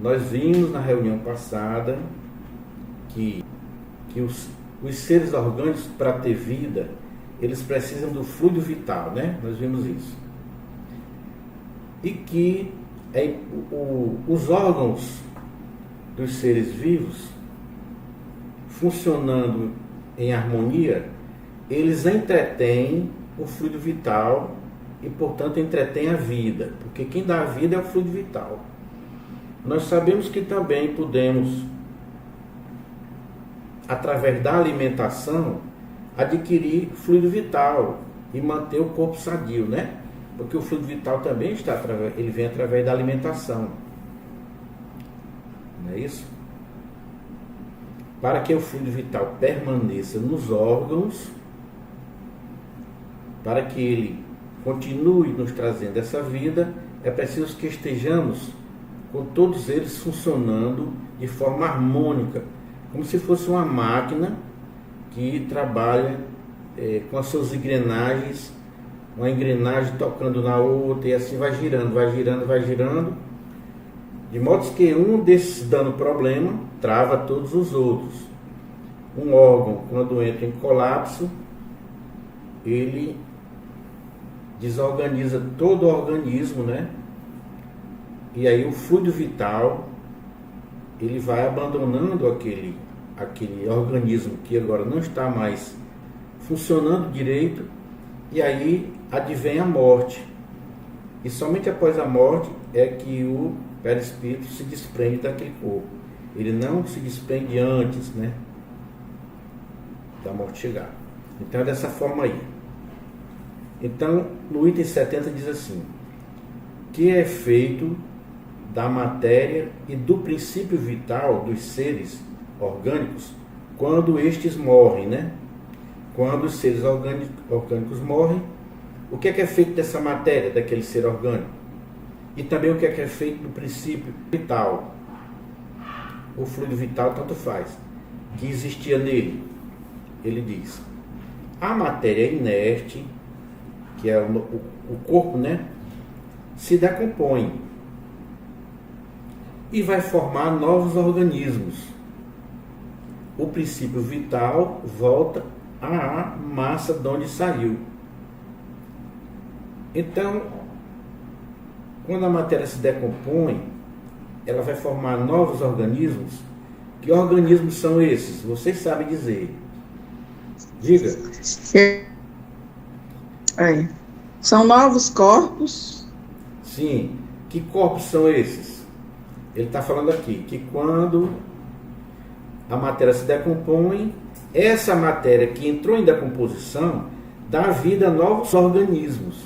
Nós vimos na reunião passada que os seres orgânicos, para ter vida, eles precisam do fluido vital, né? Nós vimos isso. E que os órgãos dos seres vivos, funcionando em harmonia, eles entretêm o fluido vital e, portanto, entretêm a vida, porque quem dá a vida é o fluido vital. Nós sabemos que também podemos, através da alimentação, adquirir fluido vital e manter o corpo sadio, né? Porque o fluido vital também ele vem através da alimentação. Não é isso? Para que o fluido vital permaneça nos órgãos, para que ele continue nos trazendo essa vida, é preciso que estejamos com todos eles funcionando de forma harmônica, como se fosse uma máquina que trabalha com as suas engrenagens, uma engrenagem tocando na outra, e assim vai girando, de modo que um desses dando problema, trava todos os outros. Um órgão, quando entra em colapso, ele desorganiza todo o organismo, né? E aí o fluido vital, ele vai abandonando aquele organismo que agora não está mais funcionando direito, e aí advém a morte. E somente após a morte é que o perispírito se desprende daquele corpo. Ele não se desprende antes, né, da morte chegar. Então é dessa forma aí. Então, no item 70 diz assim: que é feito da matéria e do princípio vital dos seres orgânicos quando estes morrem, né? Quando os seres orgânicos morrem, o que é feito dessa matéria, daquele ser orgânico? E também o que é feito do princípio vital? O fluido vital tanto faz, que existia nele. Ele diz: a matéria inerte, que é o corpo, né, se decompõe e vai formar novos organismos. O princípio vital volta à massa de onde saiu. Então, quando a matéria se decompõe, ela vai formar novos organismos. Que organismos são esses? Vocês sabem dizer. Diga. São novos corpos. Sim. Que corpos são esses? Ele está falando aqui que quando a matéria se decompõe, essa matéria que entrou em decomposição dá vida a novos organismos.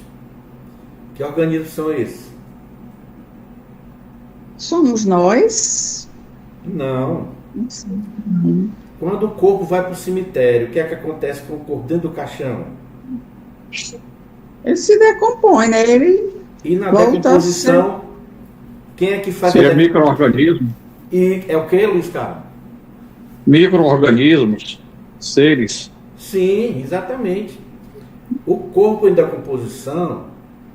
Que organismos são esses? Somos nós? Não. Quando o corpo vai para o cemitério, o que é que acontece com o corpo dentro do caixão? Ele se decompõe, né? E na decomposição, quem é que faz? Seria micro-organismo? E é o que, Luiz Carlos? Micro-organismos, seres. Sim, exatamente. O corpo em decomposição,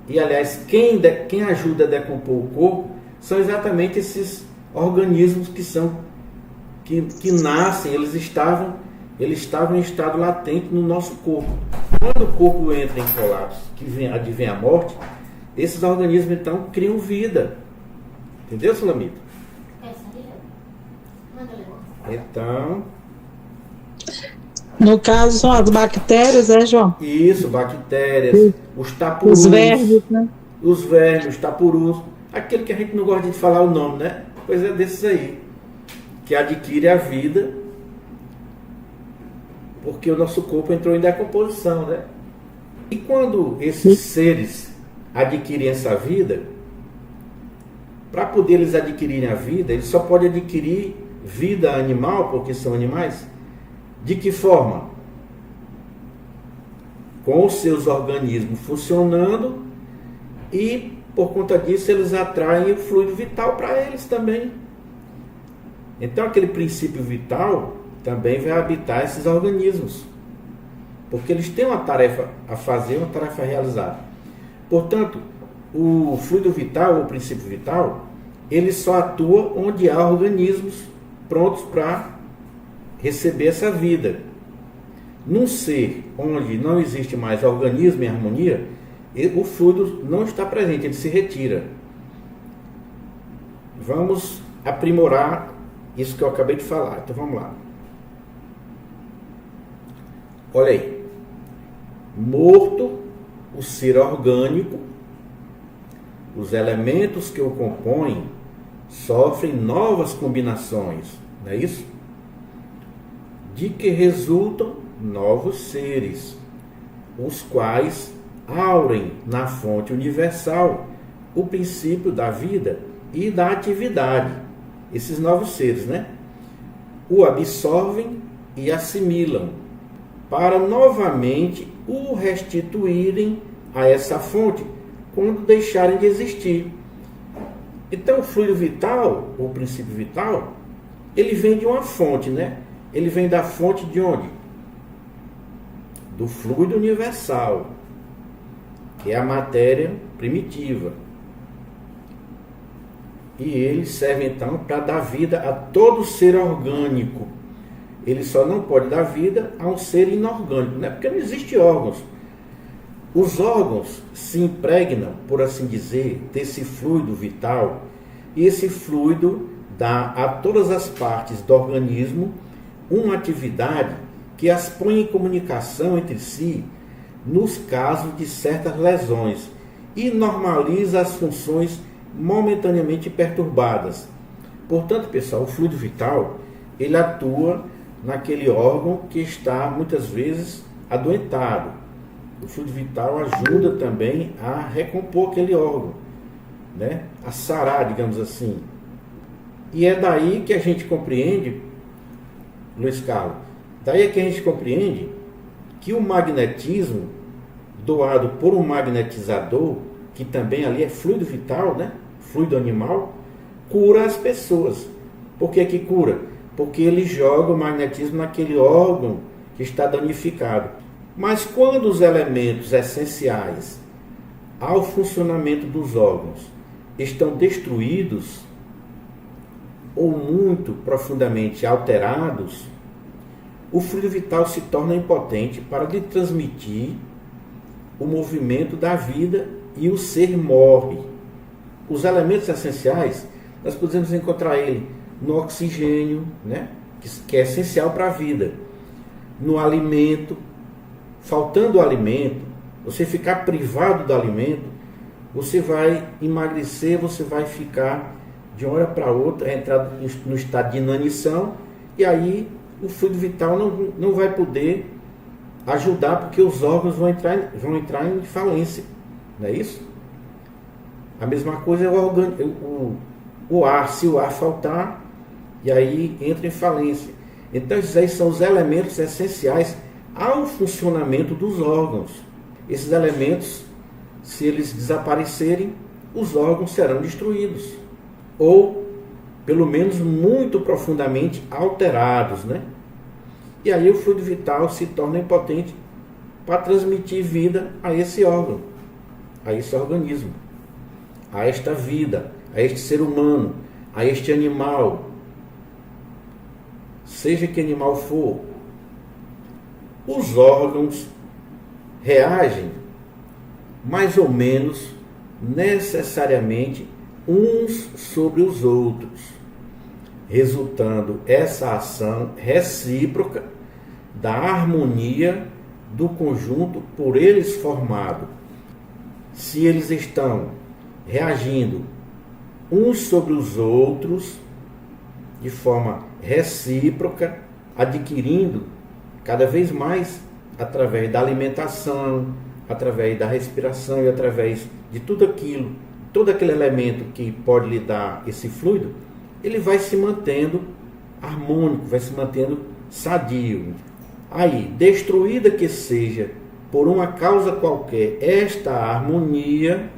e aliás, quem ajuda a decompor o corpo, são exatamente esses organismos que nascem, eles estavam em estado latente no nosso corpo. Quando o corpo entra em colapso, advém a morte, esses organismos então criam vida. Entendeu, Sulamita? Então, no caso são as bactérias, João? Isso, bactérias, os tapurus. Os vermes, né? Os vermes, os tapurus. Aquele que a gente não gosta de falar o nome, né? Pois é desses aí. Que adquire a vida porque o nosso corpo entrou em decomposição, né? E quando esses seres adquirem essa vida, para poder eles adquirirem a vida, eles só podem adquirir vida animal, porque são animais. De que forma? Com os seus organismos funcionando, e por conta disso eles atraem o fluido vital para eles também. Então aquele princípio vital também vai habitar esses organismos, porque eles têm uma tarefa a fazer, uma tarefa a realizar. Portanto, o fluido vital, o princípio vital, ele só atua onde há organismos prontos para receber essa vida. Num ser onde não existe mais organismo em harmonia, o fluido não está presente, ele se retira. Vamos aprimorar isso que eu acabei de falar. Então vamos lá. Olha aí. Morto o ser orgânico, os elementos que o compõem sofrem novas combinações, não é isso? De que resultam novos seres, os quais aurem na fonte universal o princípio da vida e da atividade. Esses novos seres, né? O absorvem e assimilam, para novamente o restituírem a essa fonte quando deixarem de existir. Então o fluido vital, o princípio vital, ele vem de uma fonte, né? Ele vem da fonte de onde? Do fluido universal, que é a matéria primitiva. E ele serve então para dar vida a todo ser orgânico. Ele só não pode dar vida a um ser inorgânico, né? Porque não existe órgãos. Os órgãos se impregnam, por assim dizer, desse fluido vital, e esse fluido dá a todas as partes do organismo uma atividade que as põe em comunicação entre si nos casos de certas lesões e normaliza as funções momentaneamente perturbadas. Portanto, pessoal, o fluido vital, ele atua naquele órgão que está muitas vezes adoentado. O fluido vital ajuda também a recompor aquele órgão, né? A sarar, digamos assim. E é daí que a gente compreende, Luiz Carlos, daí é que a gente compreende que o magnetismo doado por um magnetizador, que também ali é fluido vital, né? Fluido animal, cura as pessoas. Por que que cura? Porque ele joga o magnetismo naquele órgão que está danificado. Mas quando os elementos essenciais ao funcionamento dos órgãos estão destruídos ou muito profundamente alterados, o fluido vital se torna impotente para lhe transmitir o movimento da vida e o ser morre. Os elementos essenciais, nós podemos encontrar ele no oxigênio, né? que é essencial para a vida, no alimento. Faltando o alimento, você ficar privado do alimento, você vai emagrecer, você vai ficar de uma hora para outra, entrar no estado de inanição, e aí o fluido vital não vai poder ajudar, porque os órgãos vão entrar em falência, não é isso? A mesma coisa é o ar, se o ar faltar, e aí entra em falência. Então esses aí são os elementos essenciais ao funcionamento dos órgãos. Esses elementos, se eles desaparecerem, os órgãos serão destruídos, ou pelo menos muito profundamente alterados, né? E aí o fluido vital se torna impotente para transmitir vida a esse órgão, a esse organismo, a esta vida, a este ser humano, a este animal, seja que animal for. Os órgãos reagem mais ou menos necessariamente uns sobre os outros, resultando essa ação recíproca da harmonia do conjunto por eles formado. Se eles estão reagindo uns sobre os outros de forma recíproca, adquirindo cada vez mais através da alimentação, através da respiração e através de tudo aquilo, todo aquele elemento que pode lhe dar esse fluido, ele vai se mantendo harmônico, vai se mantendo sadio. Aí, destruída que seja por uma causa qualquer esta harmonia,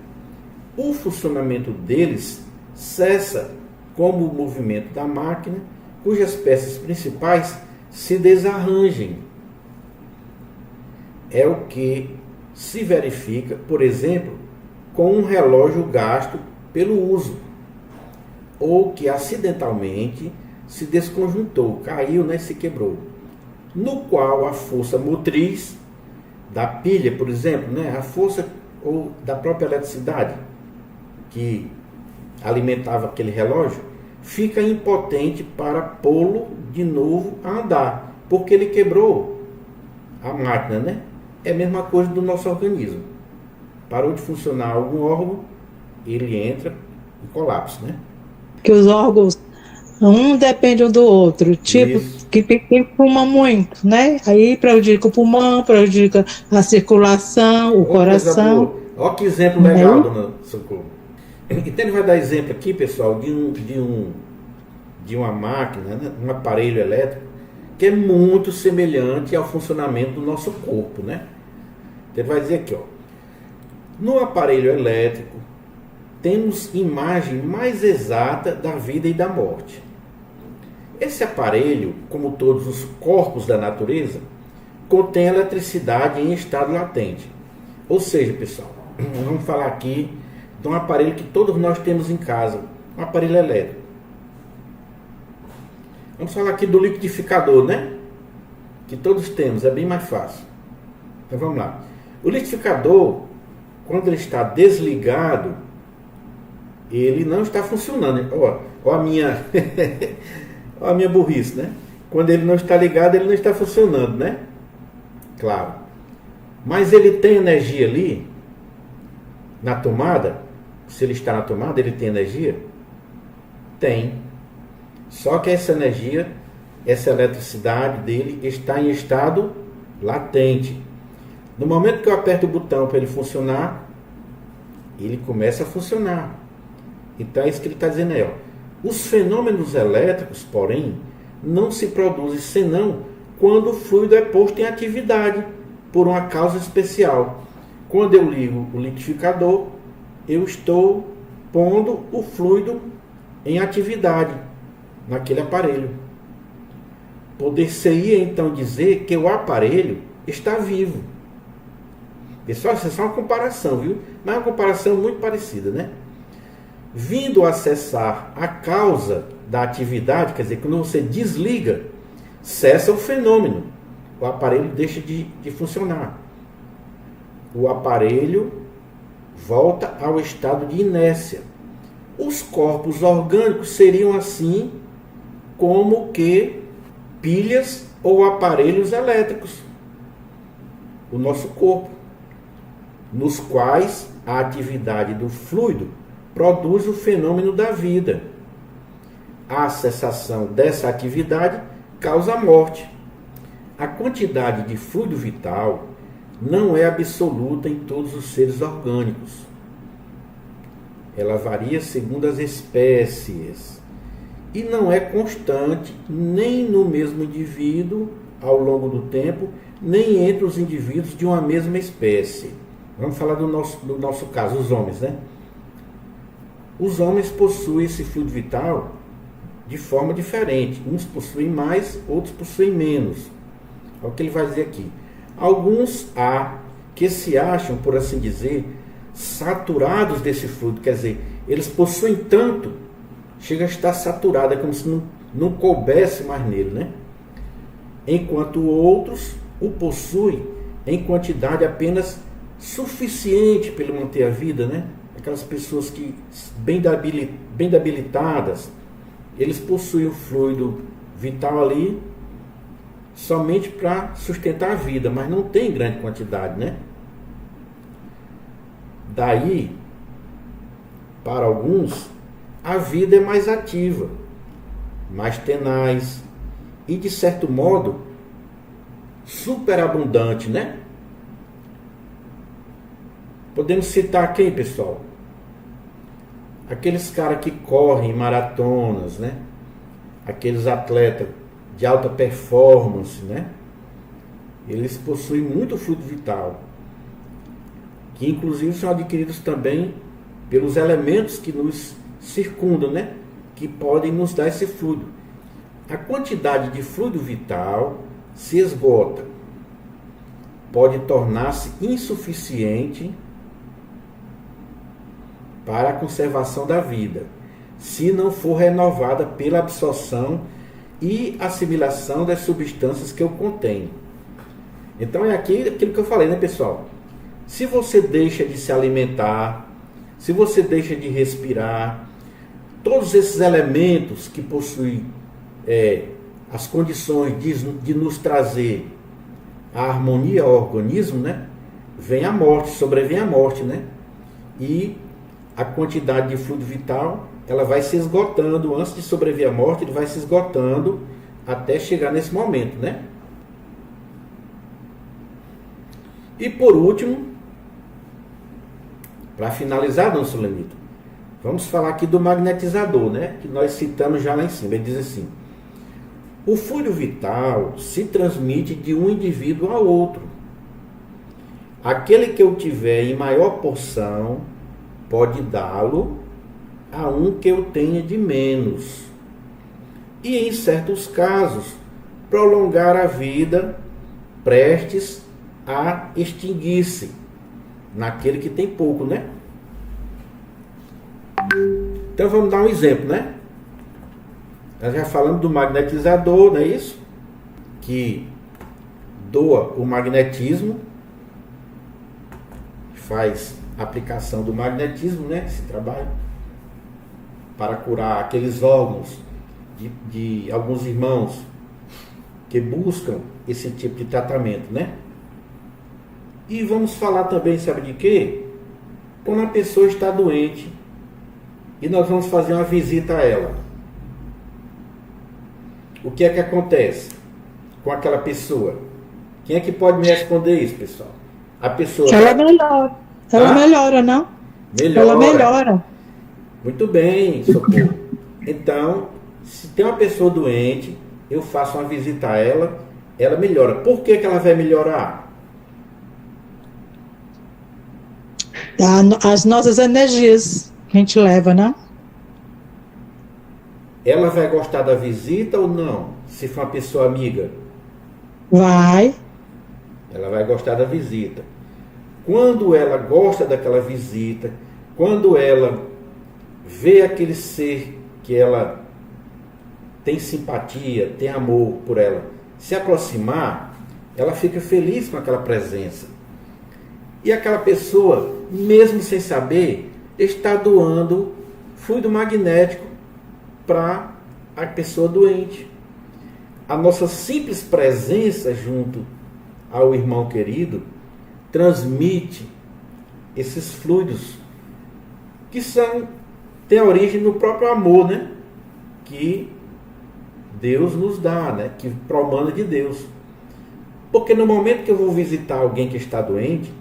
o funcionamento deles cessa como o movimento da máquina, cujas peças principais se desarranjem. É o que se verifica, por exemplo, com um relógio gasto pelo uso. ou que acidentalmente se desconjuntou, caiu, né, se quebrou, no qual a força motriz da pilha, por exemplo, né, a força ou da própria eletricidade que alimentava aquele relógio, fica impotente para pô-lo de novo a andar, porque ele quebrou a máquina, né? É a mesma coisa do nosso organismo. Parou de funcionar algum órgão, ele entra em colapso, né? Que os órgãos, um depende um do outro. Tipo, Isso. que quem fuma muito, né? Aí prejudica o pulmão, prejudica a circulação, o Olha que coisa coração. boa. Olha que exemplo Né? legal, dona Socorro. Então ele vai dar exemplo aqui, pessoal, de uma máquina, né? Um aparelho elétrico, que é muito semelhante ao funcionamento do nosso corpo, né? Então ele vai dizer aqui, ó. No aparelho elétrico, temos imagem mais exata da vida e da morte. Esse aparelho, como todos os corpos da natureza, contém eletricidade em estado latente. Ou seja, pessoal, vamos falar aqui de um aparelho que todos nós temos em casa, um aparelho elétrico. Vamos falar aqui do liquidificador, né? Que todos temos, é bem mais fácil. Então vamos lá. O liquidificador, quando ele está desligado, ele não está funcionando. Ó a minha, ó a minha burrice, né? Quando ele não está ligado, ele não está funcionando, né? Claro. Mas ele tem energia ali, na tomada. Se ele está na tomada, ele tem energia? Tem. Só que essa energia, essa eletricidade dele está em estado latente. No momento que eu aperto o botão para ele funcionar, ele começa a funcionar. Então é isso que ele está dizendo aí, ó. Os fenômenos elétricos, porém, não se produzem senão quando o fluido é posto em atividade por uma causa especial. Quando eu ligo o liquidificador, eu estou pondo o fluido em atividade naquele aparelho. Poder-se-ia então dizer que o aparelho está vivo. Pessoal, isso é só uma comparação, viu? Mas é uma comparação muito parecida, né? Vindo a cessar a causa da atividade, quer dizer, quando você desliga, cessa o fenômeno. O aparelho deixa de funcionar. O aparelho volta ao estado de inércia. Os corpos orgânicos seriam assim como que pilhas ou aparelhos elétricos. O nosso corpo, nos quais a atividade do fluido produz o fenômeno da vida. A cessação dessa atividade causa a morte. A quantidade de fluido vital não é absoluta em todos os seres orgânicos. Ela varia segundo as espécies e não é constante nem no mesmo indivíduo ao longo do tempo, nem entre os indivíduos de uma mesma espécie. Vamos falar do nosso caso, os homens, né? Os homens possuem esse fluido vital de forma diferente. Uns possuem mais, outros possuem menos. É o que ele vai dizer aqui. Alguns há que se acham, por assim dizer, saturados desse fluido. Quer dizer, eles possuem tanto, chega a estar saturado, é como se não coubesse mais nele, né? Enquanto outros o possuem em quantidade apenas suficiente para ele manter a vida, né? Aquelas pessoas que bem debilitadas, eles possuem o fluido vital ali somente para sustentar a vida, mas não tem grande quantidade, né? Daí, para alguns, a vida é mais ativa, mais tenaz e, de certo modo, superabundante, né? Podemos citar quem, pessoal? Aqueles caras que correm maratonas, né? Aqueles atletas de alta performance, né? Eles possuem muito fluido vital, que inclusive são adquiridos também pelos elementos que nos circundam, né? Que podem nos dar esse fluido. A quantidade de fluido vital se esgota, pode tornar-se insuficiente para a conservação da vida. se não for renovada pela absorção e assimilação das substâncias que eu contenho. Então é aquilo que eu falei, né, pessoal? Se você deixa de se alimentar, se você deixa de respirar, todos esses elementos que possuem as condições de nos trazer a harmonia ao organismo, né? Vem a morte, sobrevém a morte, né? E a quantidade de fluido vital, ela vai se esgotando, antes de sobreviver à morte, ele vai se esgotando até chegar nesse momento, né? E por último, para finalizar, Dom Sulemito, vamos falar aqui do magnetizador, né? Que nós citamos já lá em cima. Ele diz assim: o fluido vital se transmite de um indivíduo a outro. Aquele que eu tiver em maior porção pode dá-lo a um que eu tenha de menos. E em certos casos, prolongar a vida prestes a extinguir-se naquele que tem pouco, né? Então vamos dar um exemplo, né? Nós já falamos do magnetizador, não é isso? Que doa o magnetismo, faz aplicação do magnetismo, né? Esse trabalho para curar aqueles órgãos de alguns irmãos que buscam esse tipo de tratamento, né? E vamos falar também, sabe de quê? Quando a pessoa está doente e nós vamos fazer uma visita a ela, o que é que acontece com aquela pessoa? Quem é que pode me responder isso, pessoal? A pessoa... Ela melhora. Ela melhora, não? Melhora. Ela melhora. Muito bem, Socorro. Então, se tem uma pessoa doente, eu faço uma visita a ela, ela melhora. Por que ela vai melhorar? As nossas energias que a gente leva, né? Ela vai gostar da visita ou não? Se for uma pessoa amiga? Vai. Ela vai gostar da visita. Quando ela gosta daquela visita, quando ela vê aquele ser que ela tem simpatia, tem amor por ela, se aproximar, ela fica feliz com aquela presença. E aquela pessoa, mesmo sem saber, está doando fluido magnético para a pessoa doente. A nossa simples presença junto ao irmão querido transmite esses fluidos que têm origem no próprio amor, né? Que Deus nos dá, né? Que promana de Deus. Porque no momento que eu vou visitar alguém que está doente,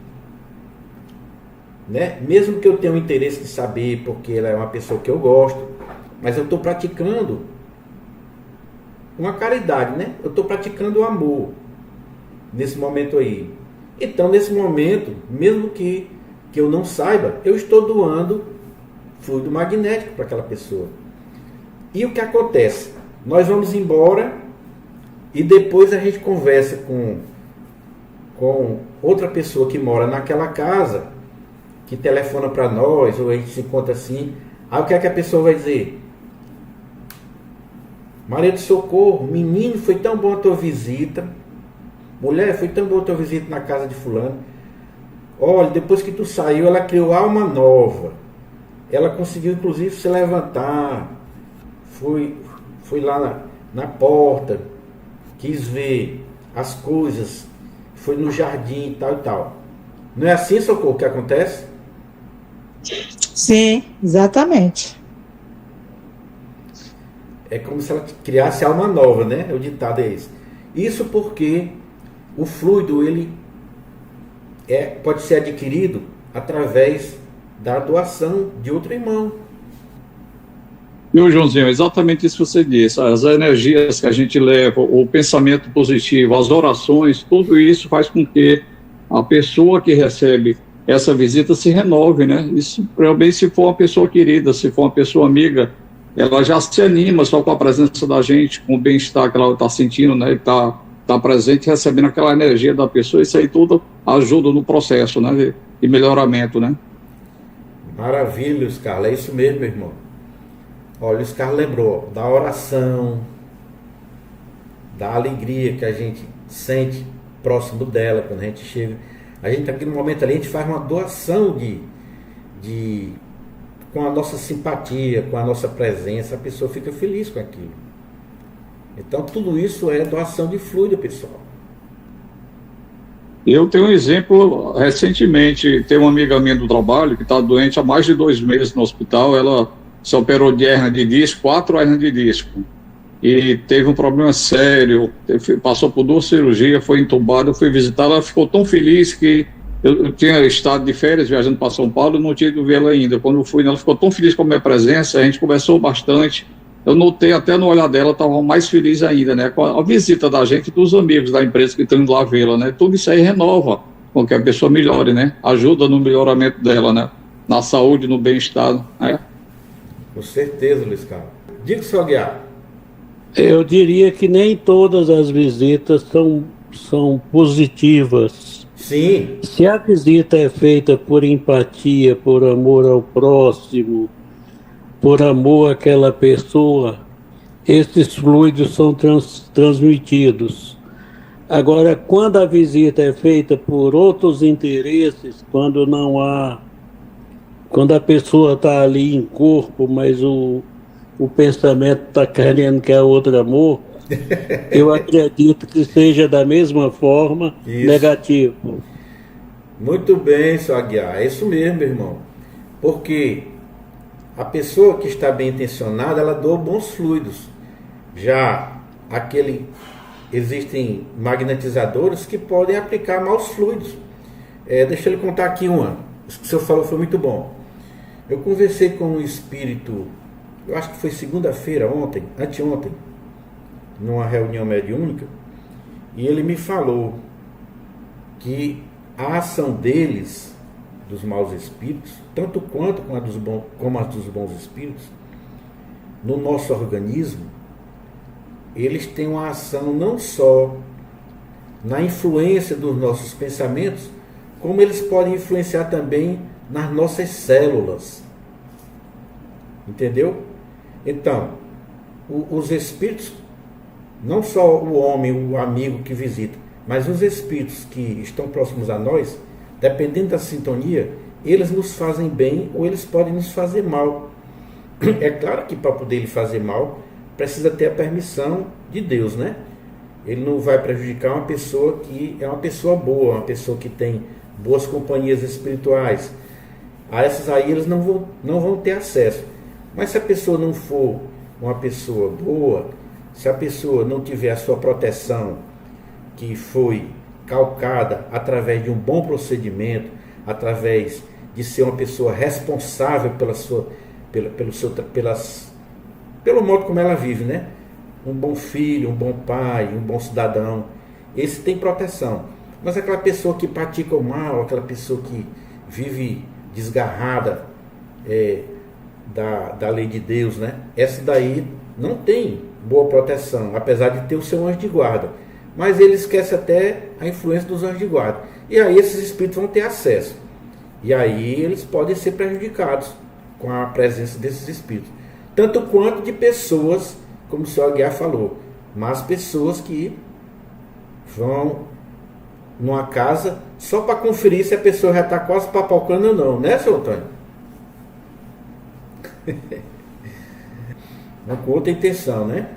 né? Mesmo que eu tenha um interesse de saber porque ela é uma pessoa que eu gosto, mas eu estou praticando uma caridade, né? Eu estou praticando o amor nesse momento aí. Então, nesse momento, mesmo que eu não saiba, eu estou doando fluido magnético para aquela pessoa. E o que acontece? Nós vamos embora e depois a gente conversa com outra pessoa que mora naquela casa, que telefona para nós, ou a gente se encontra assim. Aí o que é que a pessoa vai dizer? Maria do Socorro, menino, foi tão boa a tua visita. Mulher, foi tão boa a tua visita na casa de fulano. Olha, depois que tu saiu, ela criou alma nova. Ela conseguiu, inclusive, se levantar. Foi lá na porta, quis ver as coisas, foi no jardim e tal e tal. Não é assim, Socorro, que acontece? Sim, exatamente. É como se ela criasse alma nova, né? O ditado é esse. Isso porque o fluido, ele pode ser adquirido através da doação de outro irmão. Meu Joãozinho, exatamente isso que você disse. As energias que a gente leva, o pensamento positivo, as orações, tudo isso faz com que a pessoa que recebe essa visita se renove, né? Isso também, se for uma pessoa querida, se for uma pessoa amiga, ela já se anima só com a presença da gente, com o bem-estar que ela está sentindo, né? Está presente, recebendo aquela energia da pessoa. Isso aí tudo ajuda no processo, né? De melhoramento, né? Maravilha, Carla, é isso mesmo, meu irmão. Olha, o Luiz Carlos lembrou da oração, da alegria que a gente sente próximo dela quando a gente chega. A gente aqui no momento ali, a gente faz uma doação com a nossa simpatia, com a nossa presença, a pessoa fica feliz com aquilo. Então tudo isso é doação de fluido, pessoal. Eu tenho um exemplo, recentemente, tem uma amiga minha do trabalho que está doente há mais de 2 meses no hospital. Ela se operou de hérnia de disco, 4 hérnias de disco, e teve um problema sério, passou por 2 cirurgias, foi entubada. Eu fui visitar, ela ficou tão feliz que eu tinha estado de férias viajando para São Paulo e não tinha ido vê-la ainda. Quando eu fui, ela ficou tão feliz com a minha presença, a gente conversou bastante. Eu notei até no olhar dela, estava mais feliz ainda, né? Com a visita da gente e dos amigos da empresa que estão indo lá vê-la, né? Tudo isso aí renova com que a pessoa melhore, né? Ajuda no melhoramento dela, né? Na saúde, no bem-estar, né? Com certeza, Luiz Carlos. Diga, seu Aguiar. Eu diria que nem todas as visitas são positivas. Sim. Se a visita é feita por empatia, por amor ao próximo, por amor àquela pessoa, esses fluidos são transmitidos. Agora, quando a visita é feita por outros interesses, quando a pessoa está ali em corpo, mas o pensamento está querendo que é outro amor, eu acredito que seja da mesma forma negativo. Muito bem, seu Aguiar, é isso mesmo, meu irmão. Porque a pessoa que está bem intencionada, ela doa bons fluidos. Já existem magnetizadores que podem aplicar maus fluidos. Deixa eu lhe contar aqui uma. Isso que o senhor falou foi muito bom. Eu conversei com um espírito, eu acho que foi segunda-feira, anteontem, numa reunião mediúnica, e ele me falou que a ação deles, dos maus espíritos, tanto quanto como a dos bons espíritos, no nosso organismo, eles têm uma ação não só na influência dos nossos pensamentos, como eles podem influenciar também nas nossas células. Entendeu? Então, os espíritos, não só o homem, o amigo que visita, mas os espíritos que estão próximos a nós, dependendo da sintonia, eles nos fazem bem ou eles podem nos fazer mal. É claro que para poder lhe fazer mal, precisa ter a permissão de Deus, né? Ele não vai prejudicar uma pessoa que é uma pessoa boa, uma pessoa que tem boas companhias espirituais. A essas aí eles não vão ter acesso. Mas se a pessoa não for uma pessoa boa, se a pessoa não tiver a sua proteção, que foi calcada através de um bom procedimento, através de ser uma pessoa responsável pelo modo como ela vive, né? Um bom filho, um bom pai, um bom cidadão, esse tem proteção. Mas aquela pessoa que pratica o mal, aquela pessoa que vive desgarrada da lei de Deus, né? Essa daí não tem boa proteção, apesar de ter o seu anjo de guarda. Mas ele esquece até a influência dos anjos de guarda. E aí esses espíritos vão ter acesso. E aí eles podem ser prejudicados com a presença desses espíritos. Tanto quanto de pessoas, como o senhor Aguiar falou, mas pessoas que vão numa casa só para conferir se a pessoa já está quase papocando ou não, né, seu Antônio? Mas com outra intenção, né?